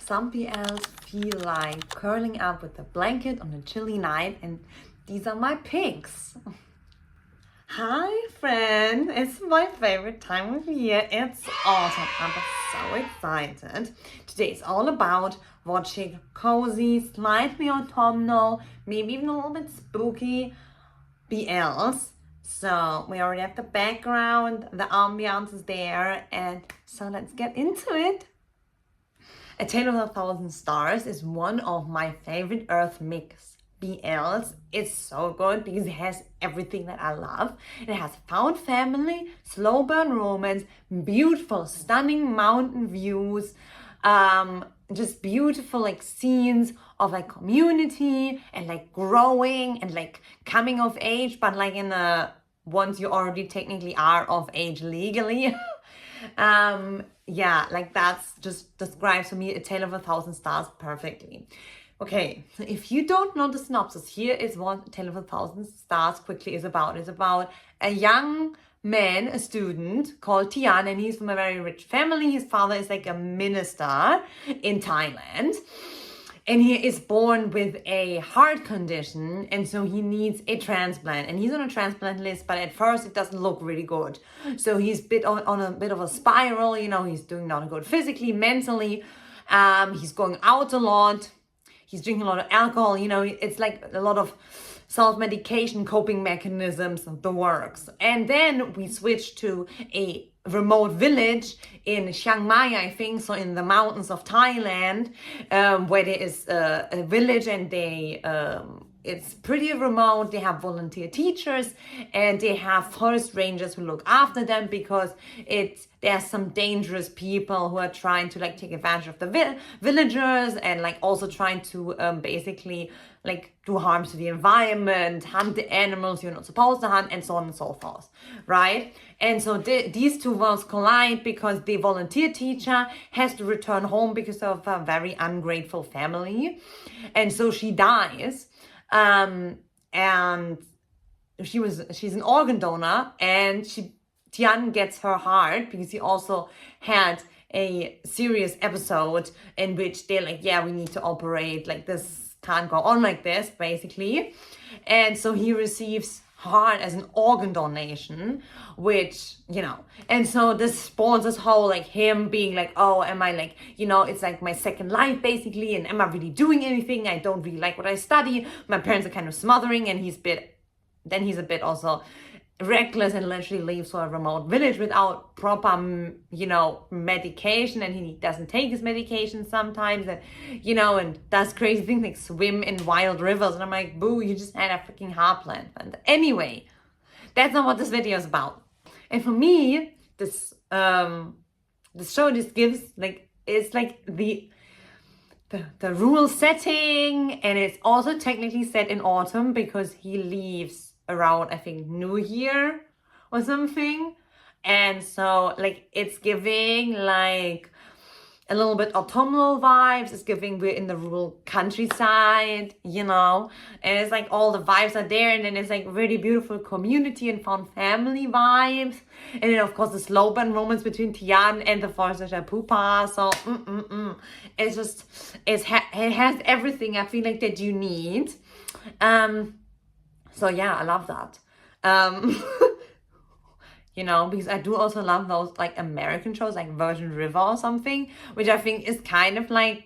Some BLs feel like curling up with a blanket on a chilly night, and these are my picks. Hi friend, it's my favorite time of year. It's autumn. I'm so excited. Today is all about watching cozy, slightly autumnal, maybe even a little bit spooky BLs. So we already have the background, the ambiance is there, and so let's get into it. A Tale of a Thousand Stars is one of my favorite EarthMix BLs. It's so good because it has everything that I love. It has found family, slow burn romance, beautiful, stunning mountain views, just beautiful like scenes of like community and like growing and like coming of age, but like in a once you already technically are of age legally. Yeah, like that's just describes for me A Tale of a Thousand Stars perfectly. Okay, so if you don't know the synopsis, here is what A Tale of a Thousand Stars quickly is about. It's about a young man, a student called Tian, and he's from a very rich family. His father is like a minister in Thailand. And he is born with a heart condition, and so he needs a transplant. And he's on a transplant list, but at first it doesn't look really good. So he's on a bit of a spiral, you know, he's doing not good physically, mentally. He's going out a lot. He's drinking a lot of alcohol, you know, it's like a lot of self-medication, coping mechanisms, the works. And then we switch to a remote village in Chiang Mai, I think, so in the mountains of Thailand, where there is a village, and they it's pretty remote. They have volunteer teachers and they have forest rangers who look after them because there's some dangerous people who are trying to like take advantage of the villagers and like also trying to basically like do harm to the environment, hunt the animals you're not supposed to hunt, and so on and so forth, right? And so these two worlds collide because the volunteer teacher has to return home because of a very ungrateful family, and so she dies. And she's an organ donor, and Tian gets her heart because he also had a serious episode in which they're like, yeah, we need to operate, like this can't go on like this, basically. And so he receives heart as an organ donation, which, you know, and so this spawns this whole like him being like, oh, am I like, you know, it's like my second life basically, and am I really doing anything? I don't really like what I study. My parents are kind of smothering, and he's a bit also reckless and literally leaves for a remote village without proper, you know, medication, and he doesn't take his medication sometimes, and you know, and does crazy things like swim in wild rivers, and I'm like, boo, you just had a freaking heart plant. And anyway, that's not what this video is about. And for me, this show just gives like, it's like the rural setting, and it's also technically set in autumn because he leaves around, I think, New Year or something. And so like it's giving like a little bit autumnal vibes. It's giving we're in the rural countryside, you know, and it's like all the vibes are there, and then it's like really beautiful community and found family vibes, and then of course the slow burn romance between Tian and the forester Pupa. So it's just it has everything I feel like that you need. So yeah, I love that. You know, because I do also love those like American shows like Virgin River or something, which I think is kind of like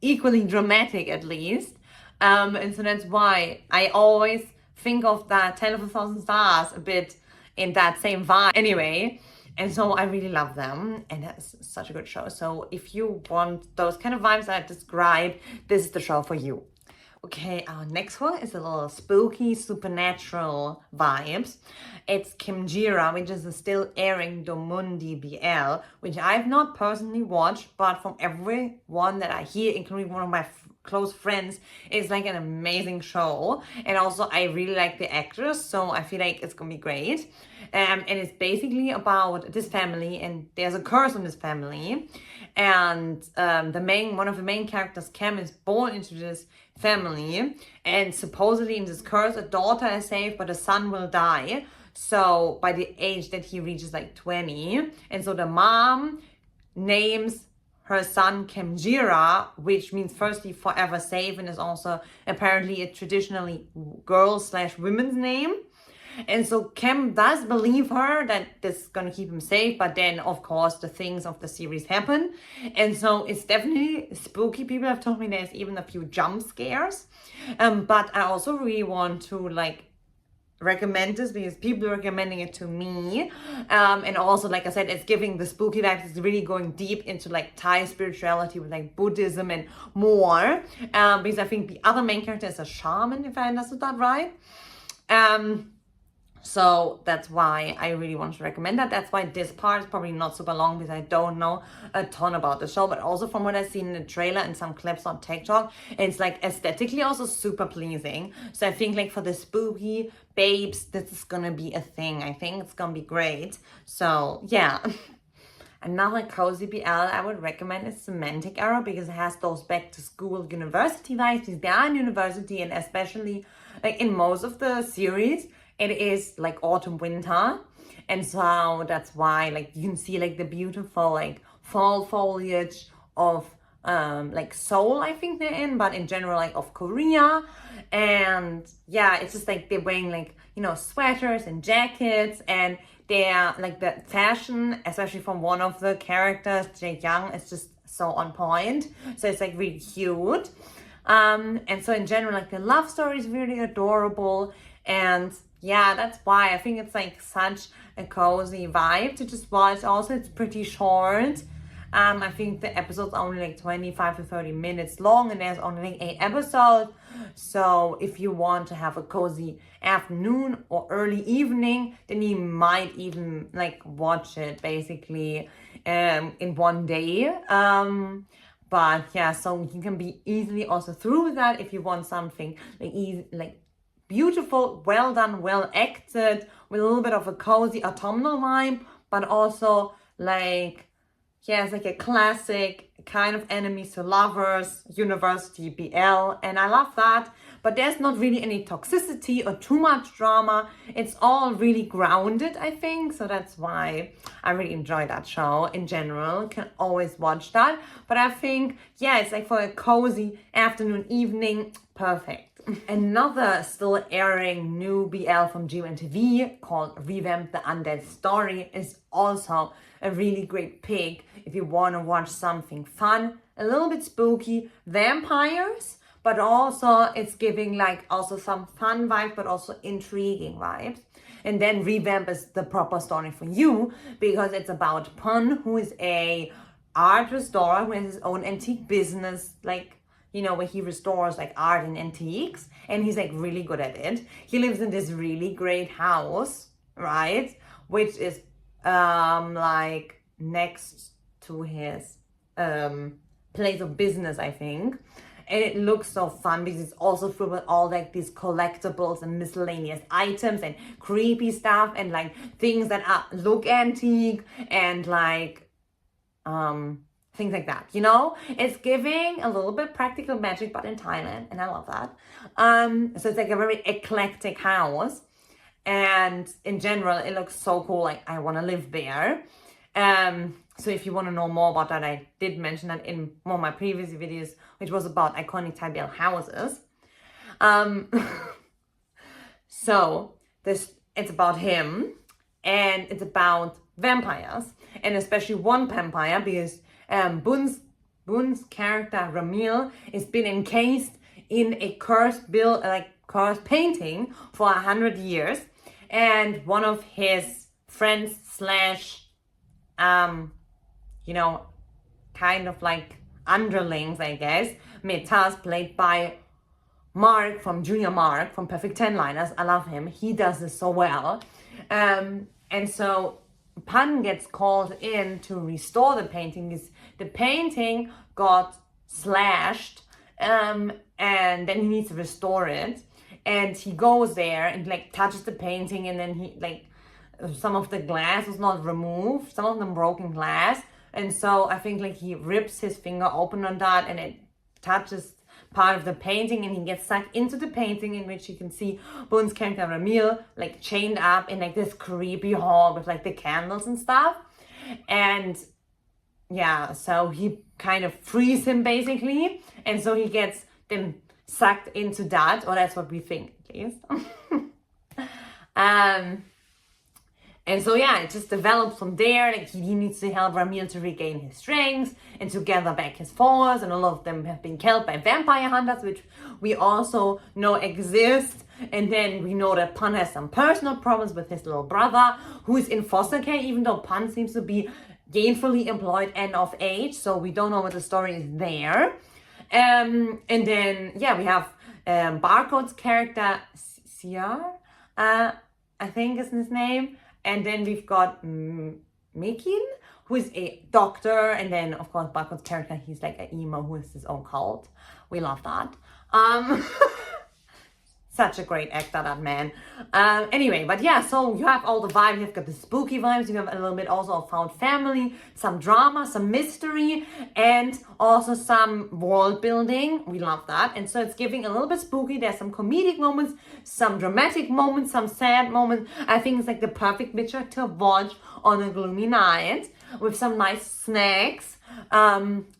equally dramatic at least. And so that's why I always think of that Tale of a Thousand Stars a bit in that same vibe. Anyway, and so I really love them, and that's such a good show. So if you want those kind of vibes that I described, this is the show for you. Okay, our next one is a little spooky, supernatural vibes. It's Kamjira, which is a still airing Domundi BL, which I've not personally watched, but from everyone that I hear, including one of my close friends, it's like an amazing show. And also I really like the actress, so I feel like it's gonna be great. And it's basically about this family, and there's a curse on this family. And one of the main characters, Cam, is born into this family, and supposedly in this curse a daughter is saved, but a son will die, so by the age that he reaches like 20. And so the mom names her son Kamjira, which means firstly forever safe, and is also apparently a traditionally girl/women's name. And so Kem does believe her that this is gonna keep him safe, but then of course the things of the series happen. And so it's definitely spooky. People have told me there's even a few jump scares. But I also really want to like recommend this because people are recommending it to me, and also, like I said, it's giving the spooky vibes. It's really going deep into like Thai spirituality with like Buddhism and more, because I think the other main character is a shaman, if I understood that right. So that's why I really want to recommend that. That's why this part is probably not super long, because I don't know a ton about the show, but also from what I've seen in the trailer and some clips on TikTok, it's like aesthetically also super pleasing. So I think like for the spooky babes, this is gonna be a thing. I think it's gonna be great. So yeah. Another cozy BL I would recommend is Semantic Error, because it has those back to school university vibes, because they are in university, and especially like in most of the series, it is like autumn winter. And so that's why like you can see like the beautiful like fall foliage of like Seoul, I think they're in, but in general like of Korea. And yeah, it's just like they're wearing like, you know, sweaters and jackets, and they're like the fashion, especially from one of the characters, Jae Young, is just so on point. So it's like really cute. And so in general, like the love story is really adorable. And yeah, that's why I think it's like such a cozy vibe to just watch. Also, it's pretty short. I think the episode's only like 25 to 30 minutes long, and there's only like 8 episodes. So if you want to have a cozy afternoon or early evening, then you might even like watch it basically in one day. But yeah, so you can be easily also through with that if you want something like beautiful, well done, well acted, with a little bit of a cozy autumnal vibe, but also like, yeah, it's like a classic kind of enemies to lovers, university BL, and I love that. But there's not really any toxicity or too much drama. It's all really grounded, I think. So that's why I really enjoy that show in general. Can always watch that. But I think, yeah, it's like for a cozy afternoon, evening, perfect. Another still airing new BL from GMTV called Revamp the Undead Story is also a really great pick if you want to watch something fun, a little bit spooky, vampires, but also it's giving like also some fun vibes, but also intriguing vibes. And then Revamp is the proper story for you, because it's about Pun, who is a art restorer who has his own antique business, like, you know, where he restores like art and antiques, and he's like really good at it. He lives in this really great house, right, which is like next to his place of business, I think. And it looks so fun because it's also filled with all like these collectibles and miscellaneous items and creepy stuff and like things that look antique and like things like that, you know? It's giving a little bit practical magic, but in Thailand, and I love that. So it's like a very eclectic house, and in general, it looks so cool. Like I want to live there. So if you want to know more about that, I did mention that in one of my previous videos, which was about iconic Thai BL houses. So it's about him, and it's about vampires, and especially one vampire, because Bun's character Ramil has been encased in a cursed painting for 100 years, and one of his friends slash you know, kind of like underlings, I guess, Metas, played by Mark from Junior Mark from Perfect 10 Liners. I love him. He does this so well. And so Pan gets called in to restore the painting because the painting got slashed, and then he needs to restore it. And he goes there and like touches the painting, and then he like some of the glass was not removed, some of them broken glass, and so I think like he rips his finger open on that, and it touches part of the painting, and he gets sucked into the painting, in which you can see Bun's character Ramil like chained up in like this creepy hall with like the candles and stuff. And yeah, so he kind of frees him basically, and so he gets them sucked into that, or that's what we think at least. And so yeah, it just develops from there. Like he needs to help Ramil to regain his strength and to gather back his force. And all of them have been killed by vampire hunters, which we also know exist. And then we know that Pan has some personal problems with his little brother, who is in foster care, even though Pan seems to be gainfully employed and of age. So we don't know what the story is there. And then yeah, we have Barcode's character Siar, I think is his name. And then we've got Mekin, who is a doctor. And then, of course, Barcode's character, he's like an emo who has his own cult. We love that. Such a great actor, that man. Anyway, but yeah, so you have all the vibes. You've got the spooky vibes. You have a little bit also of found family, some drama, some mystery, and also some world building. We love that. And so it's giving a little bit spooky. There's some comedic moments, some dramatic moments, some sad moments. I think it's like the perfect picture to watch on a gloomy night with some nice snacks.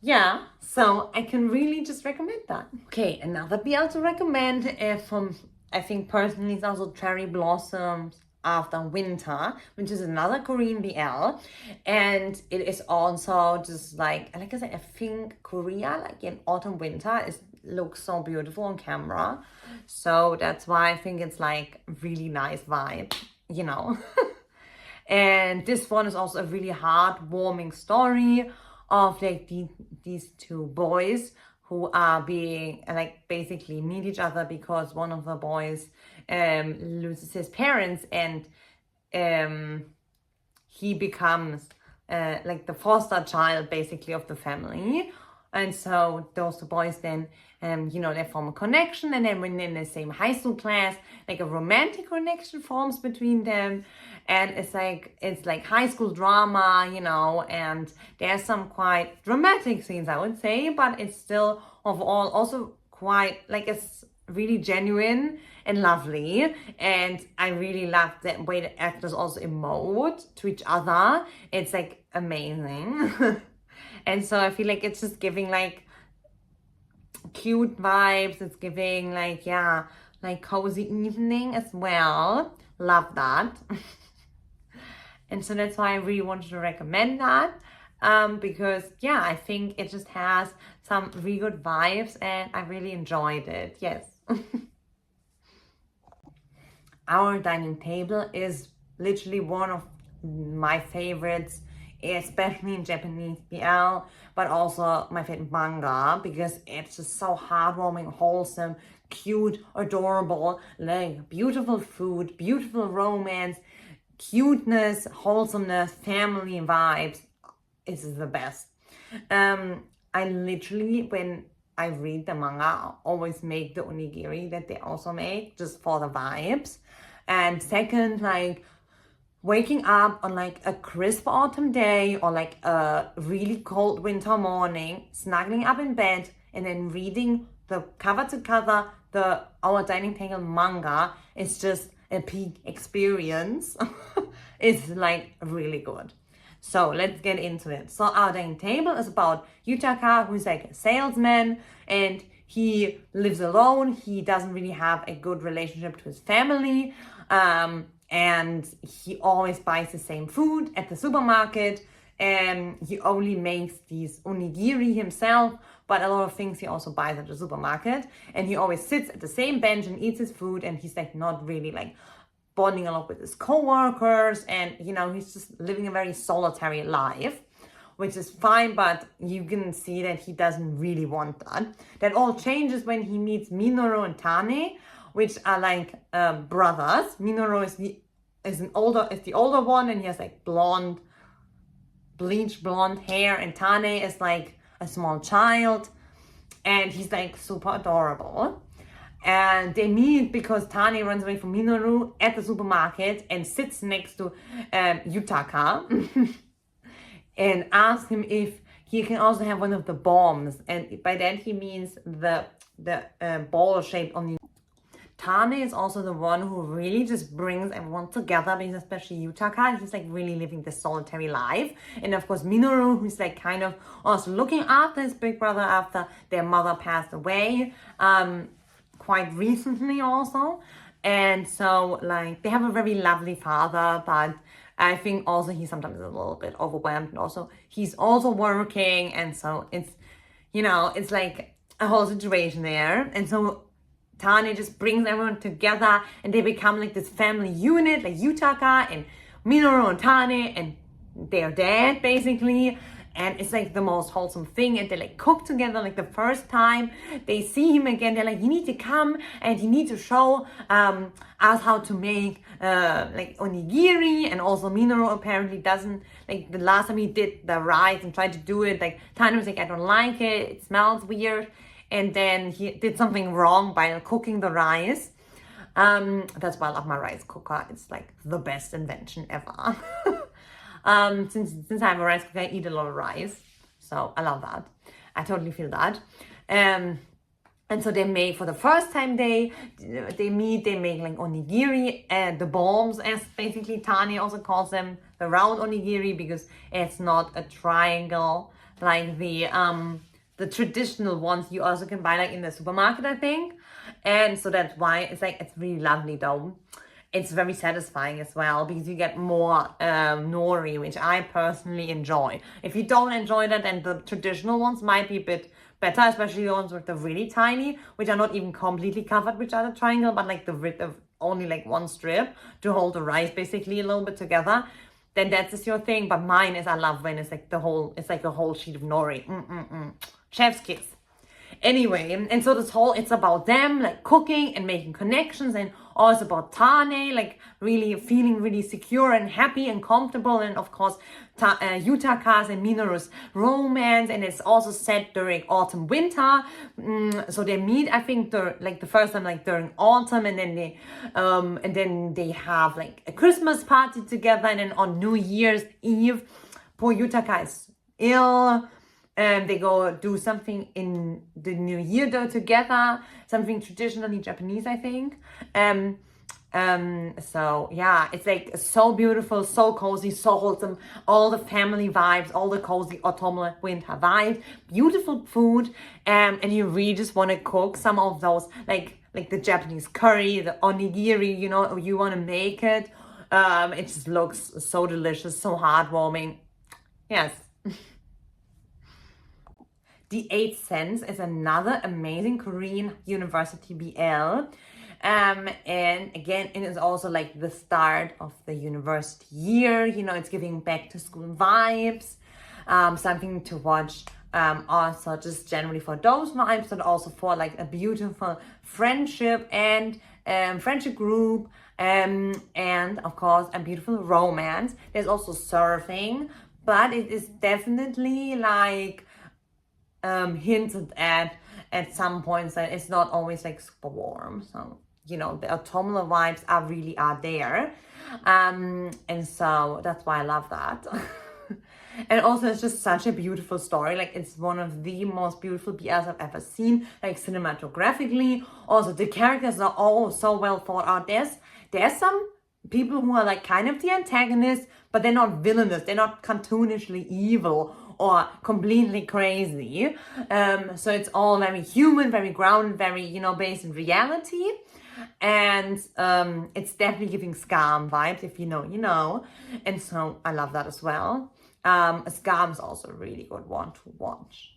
Yeah, so I can really just recommend that. Okay, another BL to recommend from, I think personally, it's also Cherry Blossoms After Winter, which is another Korean BL. And it is also just like I said, I think Korea, like in autumn, winter, looks so beautiful on camera. So that's why I think it's like really nice vibe, you know. And this one is also a really heartwarming story of like these two boys who are being like basically meet each other because one of the boys loses his parents, and he becomes like the foster child basically of the family. And so those two boys then, you know, they form a connection, and then when they're in the same high school class, like a romantic connection forms between them. And it's like high school drama, you know, and there's some quite dramatic scenes, I would say, but it's still overall also quite, like, it's really genuine and lovely. And I really love the way the actors also emote to each other. It's like amazing. And so I feel like it's just giving like cute vibes. It's giving like, yeah, like cozy evening as well. Love that. And so that's why I really wanted to recommend that. Because yeah, I think it just has some really good vibes and I really enjoyed it. Yes. Our dining table is literally one of my favorites, especially in Japanese BL, but also my favorite manga, because it's just so heartwarming, wholesome, cute, adorable, like beautiful food, beautiful romance, cuteness, wholesomeness, family vibes. This is the best. I literally, when I read the manga, I always make the onigiri that they also make, just for the vibes. And second, like waking up on like a crisp autumn day or like a really cold winter morning, snuggling up in bed and then reading the cover to cover the Our Dining Table manga is just a peak experience. It's like really good. So let's get into it. So Our Dining Table is about Yutaka, who's like a salesman, and he lives alone. He doesn't really have a good relationship to his family. And he always buys the same food at the supermarket, and he only makes these onigiri himself, but a lot of things he also buys at the supermarket. And he always sits at the same bench and eats his food, and he's like not really like bonding a lot with his co-workers, and you know, he's just living a very solitary life, which is fine, but you can see that he doesn't really want that. That all changes when he meets Minoru and Tane, which are like brothers. Minoru is the older one, and he has like bleached blonde hair, and Tane is like a small child, and he's like super adorable. And they meet because Tane runs away from Minoru at the supermarket and sits next to Yutaka and asks him if he can also have one of the bombs. And by that he means the ball shape on the Tane is also the one who really just brings everyone together, because especially Yutaka, he's like really living this solitary life. And of course Minoru, who's like kind of also looking after his big brother after their mother passed away quite recently also. And so like they have a very lovely father, but I think also he's sometimes a little bit overwhelmed, and also he's also working, and so it's, you know, it's like a whole situation there. And so Tane just brings everyone together, and they become like this family unit, like Yutaka and Minoru and Tane and their dad basically. And it's like the most wholesome thing, and they like cook together. Like the first time they see him again, they're like, you need to come and you need to show us how to make like onigiri. And also Minoru apparently doesn't, like the last time he did the rice and tried to do it, like Tane was like, I don't like it, it smells weird. And then he did something wrong by cooking the rice. That's why I love my rice cooker. It's like the best invention ever. Since I'm a rice cooker, I eat a lot of rice, so I love that. I totally feel that. And so they make, for the first time they meet, they make like onigiri, the bombs, as basically Tane also calls them, the round onigiri, because it's not a triangle like the traditional ones you also can buy like in the supermarket, I think. And so that's why it's like, it's really lovely though. It's very satisfying as well, because you get more nori, which I personally enjoy. If you don't enjoy that, then the traditional ones might be a bit better, especially the ones with the really tiny, which are not even completely covered, which are the triangle, but like the width of only like one strip to hold the rice basically a little bit together. Then that's just your thing. But mine is, I love when it's like it's like a whole sheet of nori. Chef's kiss. Anyway, and so this whole, it's about them like cooking and making connections, and also about Tane like really feeling really secure and happy and comfortable, and of course Yutaka's and Minoru's romance. And it's also set during autumn winter, so they meet, I think, like the first time like during autumn, and then they have like a Christmas party together, and then on New Year's Eve poor Yutaka is ill. They go do something in the new year though together, something traditionally Japanese, I think. So yeah, it's like so beautiful, so cozy, so wholesome, all the family vibes, all the cozy autumnal winter vibes, beautiful food, and you really just want to cook some of those like the Japanese curry, the onigiri, you know, you want to make it. It just looks so delicious, so heartwarming. Yes. The Eighth Sense is another amazing Korean university BL. And again, it is also like the start of the university year. You know, it's giving back to school vibes. Something to watch also just generally for those vibes, but also for like a beautiful friendship and friendship group. And of course, a beautiful romance. There's also surfing, but it is definitely like hinted at some points that it's not always like super warm. So, you know, the autumnal vibes are there. And so that's why I love that. And also it's just such a beautiful story. Like it's one of the most beautiful BLs I've ever seen, like cinematographically. Also the characters are all so well thought out. There's some people who are like kind of the antagonists, but they're not villainous. They're not cartoonishly evil or completely crazy. So it's all very human, very grounded, very, you know, based in reality. And it's definitely giving Scam vibes. If you know, you know. And so I love that as well. Scam is also a really good one to watch.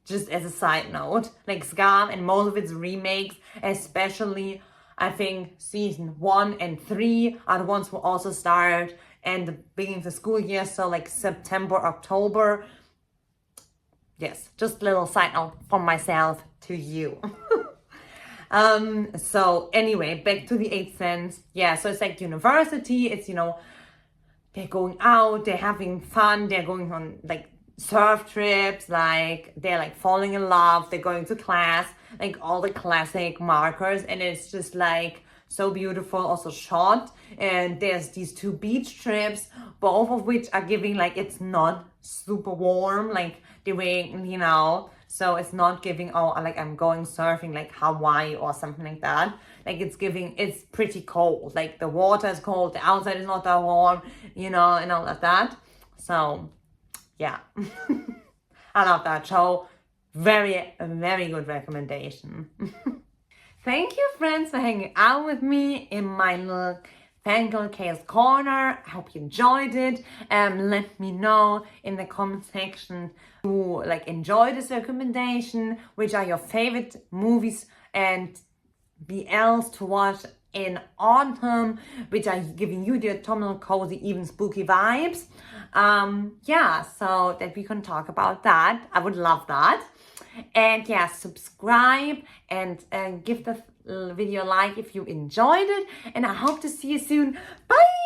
Just as a side note, like Scam and most of its remakes, especially I think season 1 and 3 are the ones who also start and the beginning of the school year, so like September, October. Yes, just a little side note from myself to you. So anyway, back to the Eighth Sense. Yeah, so it's like university. It's, you know, they're going out, they're having fun, they're going on like surf trips, like they're like falling in love, they're going to class, like all the classic markers, and it's just like so beautiful, also shot. And there's these 2 beach trips, both of which are giving like it's not super warm, like the way, you know, So it's not giving, oh, like I'm going surfing like Hawaii or something like that. Like it's pretty cold. Like the water is cold, the outside is not that warm, and all of that. So yeah, I love that show. Very, very good recommendation. Thank you, friends, for hanging out with me in my little Fangirl Chaos Corner. I hope you enjoyed it. Let me know in the comment section who enjoy this recommendation, which are your favorite movies and BLs to watch in autumn, which are giving you the autumnal, cozy, even spooky vibes. So that we can talk about that. I would love that. And yeah, subscribe and give the video a like if you enjoyed it. And I hope to see you soon. Bye!